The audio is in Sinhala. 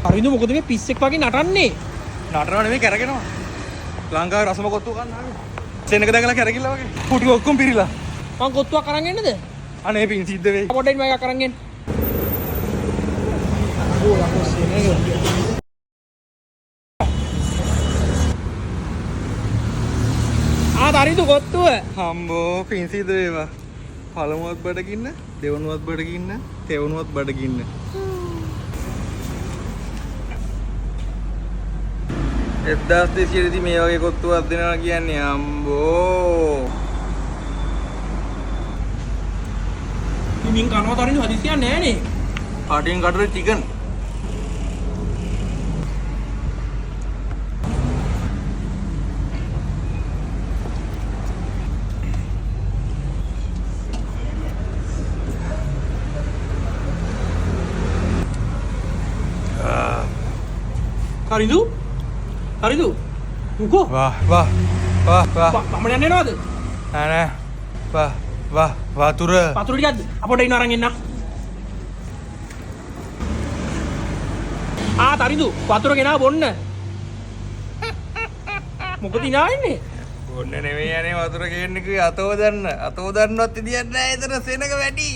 හරිද මොකද මේ පිස්සෙක් වගේ නටන්නේ? නටනවා නෙමෙයි කැරගෙනවා. ලංකාවේ රසම කොත්තු ගන්න ආවේ. සෙනඟ දැකලා කැරකිලා වගේ. කුටි ඔක්කොම පිරීලා. මං කොත්තුවක් අරන් එන්නද? අනේ පින් සිද්ධ වෙයි. පොඩ්ඩක් මම එකක් අරන් එන්න. හරිද කොත්තුව? හම්බෝ පින් සිද්ධ වේවා. පළමුවත් බඩගින්න, දෙවනුවත් බඩගින්න, තෙවනුවත් බඩගින්න. එද්දාස් දෙසියේදී මේ වගේ කොත්තුවක් දෙනවා කියන්නේ අම්බෝ. මින් කනවා තරින් හදිසියක් නෑනේ. කටින් කටර චිකන්. හරිදු? හරිදු? උකෝ? වah. මම යන්නේ නේද? නෑ. වතුර. වතුර ටිකක්ද? අපොට ඉන්න අරන් එන්න. තරිදු වතුර ගෙනා බොන්න. මොකද ඉනාන්නේ? බොන්න නෙවෙයි යන්නේ වතුර ගේන්න කිව්වේ අතෝ දන්නවත් ඉදියක් නෑ එතන සෙනඟ වැඩි.